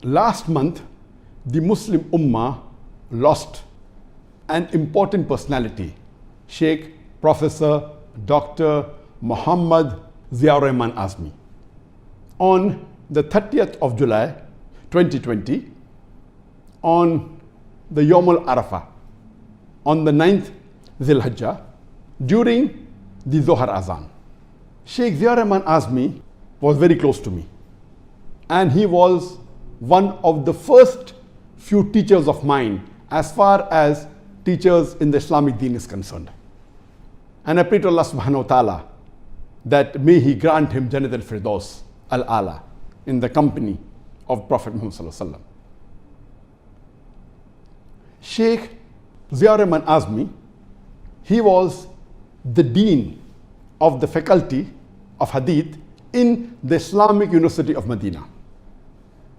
Last month, the Muslim Ummah lost an important personality, Sheikh Professor Dr. MOHAMMAD ZIAUR-RAHMAN AZMI. On the 30th of July 2020, on the Yawm al-Arafah, on the 9th Dhul Hijjah, during the Zohar Azan, Sheikh Ziaur-Rahman Azmi was very close to me, and he was one of the first few teachers of mine as far as teachers in the Islamic deen is concerned. And I pray to Allah subhanahu wa ta'ala that may He grant him Jannat al-Firdaus al-Ala in the company of Prophet Muhammad sallallahu alaihi wasallam. Sheikh Ziaur-Rahman Azmi, he was the dean of the faculty of hadith in the Islamic University of Medina.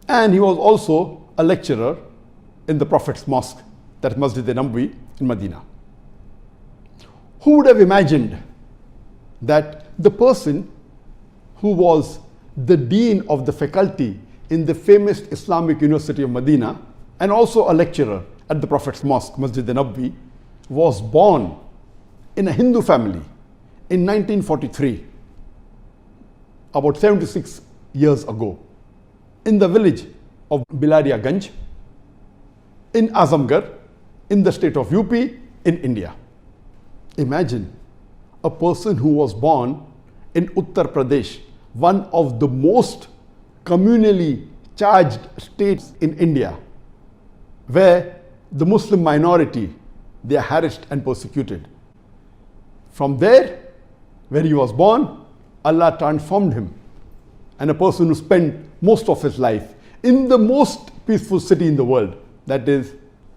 And he was also a lecturer in the Prophet's Mosque, that Masjid al-Nabawi in Medina. Who would have imagined that the person who was the dean of the faculty in the famous Islamic University of Medina and also a lecturer at the Prophet's Mosque, Masjid al-Nabawi, was born in a Hindu family in 1943, about 76 years ago, in the village of Bilaria Ganj, in Azamgarh, in the state of UP, in India. Imagine a person who was born in Uttar Pradesh, one of the most communally charged states in India, where the Muslim minority, they are harassed and persecuted. From there, where he was born, Allah transformed him, and a person who spent most of his life in the most peaceful city in the world, that is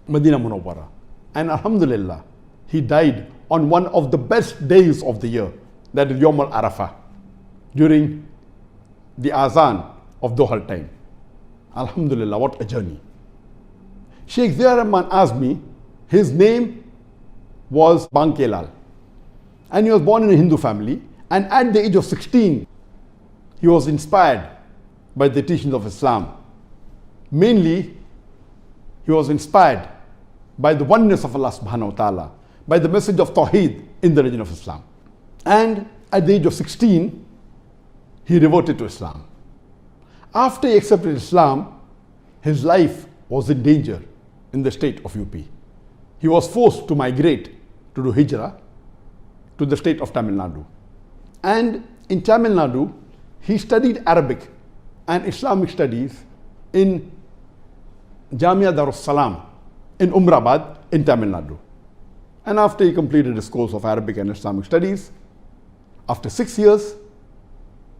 Medina Munawwara. And Alhamdulillah, he died on one of the best days of the year, that is Yawm al-Arafah, during the Azan of Dhuhr time. Alhamdulillah, what a journey. Sheikh Ziaur-Rahman Azmi, his name was BANKE LAL, and he was born in a Hindu family, and at the age of 16, he was inspired by the teachings of Islam. Mainly, he was inspired by the oneness of Allah subhanahu wa ta'ala, by the message of Tawheed in the religion of Islam. And at the age of 16, he reverted to Islam. After he accepted Islam, his life was in danger in the state of UP. He was forced to migrate to do hijrah to the state of Tamil Nadu. And in Tamil Nadu, he studied Arabic and Islamic studies in Jamia Darus Salam in Umrabad in Tamil Nadu. And after he completed his course of Arabic and Islamic studies, after 6 years,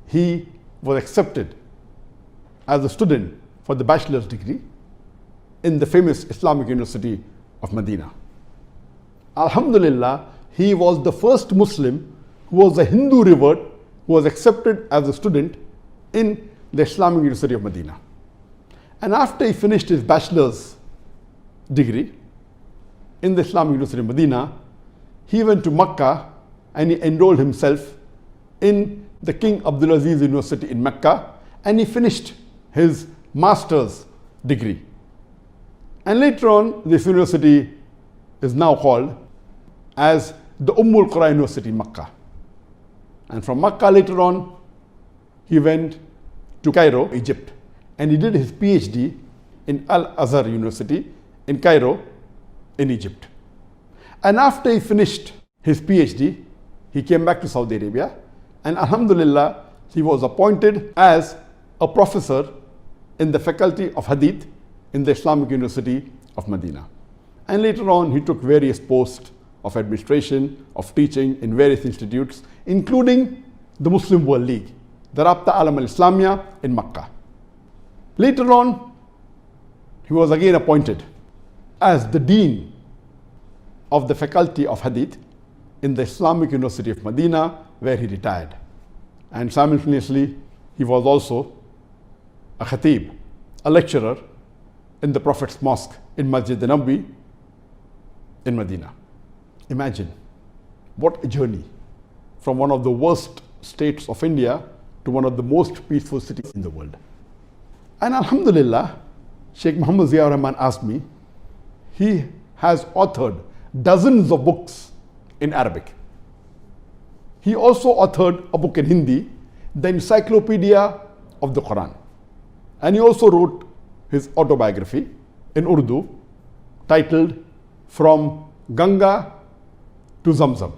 he was accepted as a student for the bachelor's degree in the famous Islamic University of Medina. Alhamdulillah, he was the first Muslim who was a Hindu revert who was accepted as a student in the Islamic University of Medina. And after he finished his bachelor's degree in the Islamic University of Medina, he went to Mecca and he enrolled himself in the King Abdulaziz University in Mecca, and he finished his master's degree. And later on, this university is now called as the Qura University in Mecca. And from Mecca later on, he went to Cairo, Egypt, and he did his PhD in Al-Azhar University in Cairo, in Egypt. And after he finished his PhD, he came back to Saudi Arabia, and Alhamdulillah, he was appointed as a professor in the faculty of Hadith in the Islamic University of Medina. And later on, he took various posts of administration, of teaching in various institutes, including the Muslim World League, the Rabta Alam al-Islamiyya in Mecca. Later on, he was again appointed as the dean of the faculty of Hadith in the Islamic University of Medina, where he retired. And simultaneously, he was also a khatib, a lecturer in the Prophet's Mosque in Masjid al-Nabawi in Medina. Imagine what a journey from one of the worst states of India to one of the most peaceful cities in the world. And Alhamdulillah, Sheikh Mohammed Ziaur-Rahman Azmi, he has authored dozens of books in Arabic. He also authored a book in Hindi, the Encyclopedia of the Quran. And he also wrote his autobiography in Urdu titled From Ganga to Zamzam.